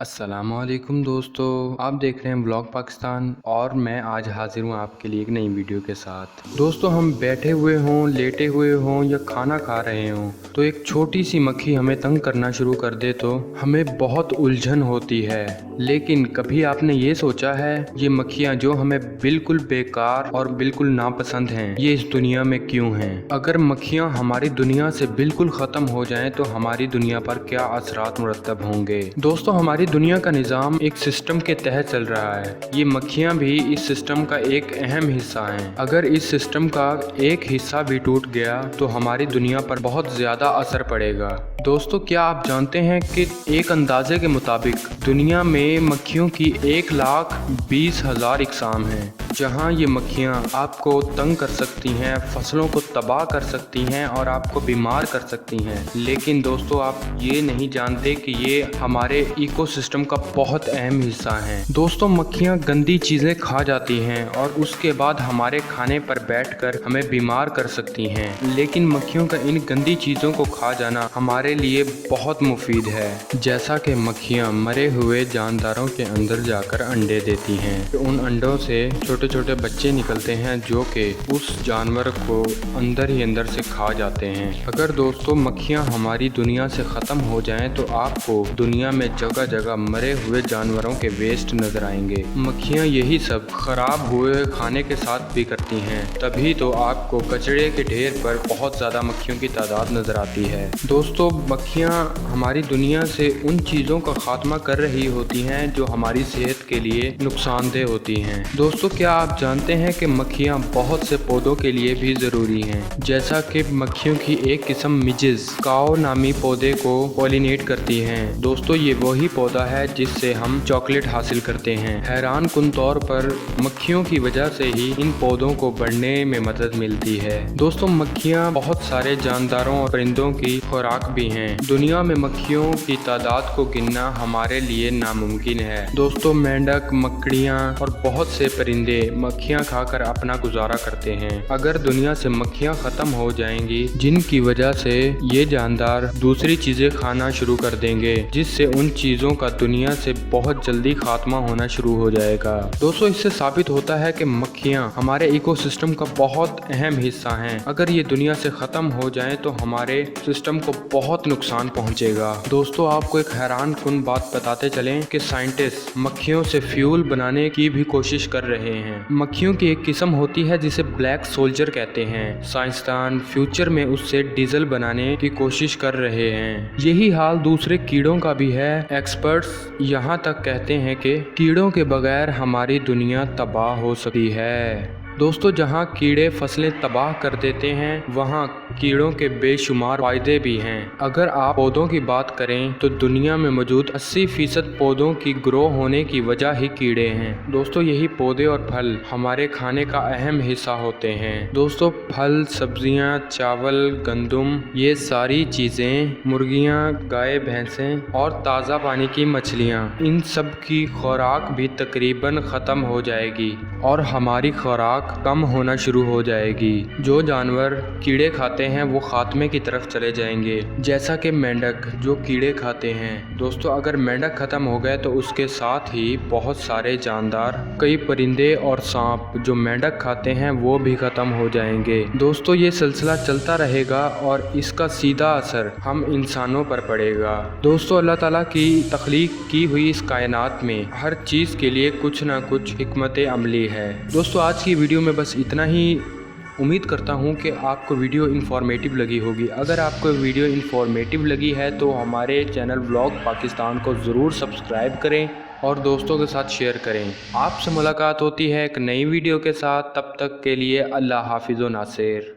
अस्सलाम वालेकुम दोस्तों, आप देख रहे हैं व्लॉग पाकिस्तान और मैं आज हाजिर हूँ आपके लिए एक नई वीडियो के साथ। दोस्तों, हम बैठे हुए हों, लेटे हुए हों या खाना खा रहे हों तो एक छोटी सी मक्खी हमें तंग करना शुरू कर दे तो हमें बहुत उलझन होती है। लेकिन कभी आपने ये सोचा है ये मक्खियाँ जो हमें बिल्कुल बेकार और बिल्कुल नापसंद हैं, ये इस दुनिया में क्यों हैं? अगर मक्खियाँ हमारी दुनिया से बिल्कुल ख़त्म हो जाएं तो हमारी दुनिया पर क्या असरात मुरतब होंगे? दोस्तों, हमारी दुनिया का निज़ाम एक सिस्टम के तहत चल रहा है। ये मक्खियाँ भी इस सिस्टम का एक अहम हिस्सा हैं। अगर इस सिस्टम का एक हिस्सा भी टूट गया तो हमारी दुनिया पर बहुत ज़्यादा असर पड़ेगा। दोस्तों, क्या आप जानते हैं कि एक अंदाजे के मुताबिक दुनिया में मक्खियों की 1,20,000 इकसाम हैं, जहां ये मक्खियां आपको तंग कर सकती हैं, फसलों को तबाह कर सकती हैं और आपको बीमार कर सकती हैं। लेकिन दोस्तों, आप ये नहीं जानते कि ये हमारे इकोसिस्टम का बहुत अहम हिस्सा हैं। दोस्तों, मक्खियां गंदी चीज़ें खा जाती हैं और उसके बाद हमारे खाने पर बैठकर हमें बीमार कर सकती हैं। लेकिन मक्खियों का इन गंदी चीज़ों को खा जाना हमारे लिए बहुत मुफीद है। जैसा कि मक्खियां मरे हुए जानदारों के अंदर जाकर अंडे देती हैं। उन अंडों से छोटे छोटे बच्चे निकलते हैं जो कि उस जानवर को अंदर ही अंदर से खा जाते हैं। अगर दोस्तों मक्खियां हमारी दुनिया से ख़त्म हो जाएं तो आपको दुनिया में जगह जगह मरे हुए जानवरों के वेस्ट नजर आएंगे। मक्खियां यही सब खराब हुए खाने के साथ भी करती हैं, तभी तो आपको कचरे के ढेर पर बहुत ज़्यादा मक्खियों की तादाद नजर आती है। दोस्तों, मक्खियां हमारी दुनिया से उन चीज़ों का खात्मा कर रही होती हैं जो हमारी सेहत के लिए नुकसानदेह होती हैं। दोस्तों, क्या आप जानते हैं कि मक्खियां बहुत से पौधों के लिए भी ज़रूरी हैं? जैसा कि मक्खियों की एक किस्म मिजिज काओ नामी पौधे को पॉलिनेट करती हैं। दोस्तों, ये वही पौधा है जिससे हम चॉकलेट हासिल करते हैं। हैरान कुन तौर पर मक्खियों की वजह से ही इन पौधों को बढ़ने में मदद मिलती है। दोस्तों, मक्खियां बहुत सारे जानदारों और परिंदों की खुराक भी हैं। दुनिया में मक्खियों की तादाद को गिनना हमारे लिए नामुमकिन है। दोस्तों, मेंढक, मकड़ियाँ और बहुत से परिंदे मक्खियाँ खाकर अपना गुजारा करते हैं। अगर दुनिया से मक्खियाँ ख़त्म हो जाएंगी, जिनकी वजह से ये जानदार दूसरी चीज़ें खाना शुरू कर देंगे, जिससे उन चीज़ों का दुनिया से बहुत जल्दी खात्मा होना शुरू हो जाएगा। दोस्तों, इससे साबित होता है कि मक्खियाँ हमारे इकोसिस्टम का बहुत अहम हिस्सा हैं। अगर ये दुनिया से ख़त्म हो जाएं तो हमारे सिस्टम को बहुत नुकसान पहुंचेगा। दोस्तों, आपको एक हैरान कुन बात बताते चलें कि साइंटिस्ट मक्खियों से फ्यूल बनाने की भी कोशिश कर रहे हैं। मक्खियों की एक किस्म होती है जिसे ब्लैक सोल्जर कहते हैं। साइंसदान फ्यूचर में उससे डीजल बनाने की कोशिश कर रहे हैं। यही हाल दूसरे कीड़ों का भी है। एक्सपर्ट्स यहाँ तक कहते हैं कि कीड़ों के बगैर हमारी दुनिया तबाह हो सकती है। दोस्तों, जहाँ कीड़े फसलें तबाह कर देते हैं वहाँ कीड़ों के बेशुमार फायदे भी हैं। अगर आप पौधों की बात करें तो दुनिया में मौजूद 80% पौधों की ग्रो होने की वजह ही कीड़े हैं। दोस्तों, यही पौधे और फल हमारे खाने का अहम हिस्सा होते हैं। दोस्तों, फल, सब्जियां, चावल, गंदम, ये सारी चीज़ें, मुर्गियां, गाय, भैंसें और ताज़ा पानी की मछलियां, इन सब की खुराक भी तकरीबन ख़त्म हो जाएगी और हमारी खुराक कम होना शुरू हो जाएगी। जो जानवर कीड़े खाते हैं वो खात्मे की तरफ चले जाएंगे, जैसा कि मेंढक जो कीड़े खाते हैं। दोस्तों, अगर मेंढक ख़त्म हो गए तो उसके साथ ही बहुत सारे जानदार, कई परिंदे और सांप जो मेंढक खाते हैं वो भी ख़त्म हो जाएंगे। दोस्तों, ये सिलसिला चलता रहेगा और इसका सीधा असर हम इंसानों पर पड़ेगा। दोस्तों, अल्लाह ताला की तख्लीक की हुई इस कायनात में हर चीज़ के लिए कुछ ना कुछ हिकमत अमली है। दोस्तों, आज की वीडियो में बस इतना ही। उम्मीद करता हूँ कि आपको वीडियो इन्फॉर्मेटिव लगी होगी। अगर आपको वीडियो इन्फॉर्मेटिव लगी है तो हमारे चैनल व्लॉग पाकिस्तान को ज़रूर सब्सक्राइब करें और दोस्तों के साथ शेयर करें। आपसे मुलाकात होती है एक नई वीडियो के साथ। तब तक के लिए अल्लाह हाफिज़ व नासिर।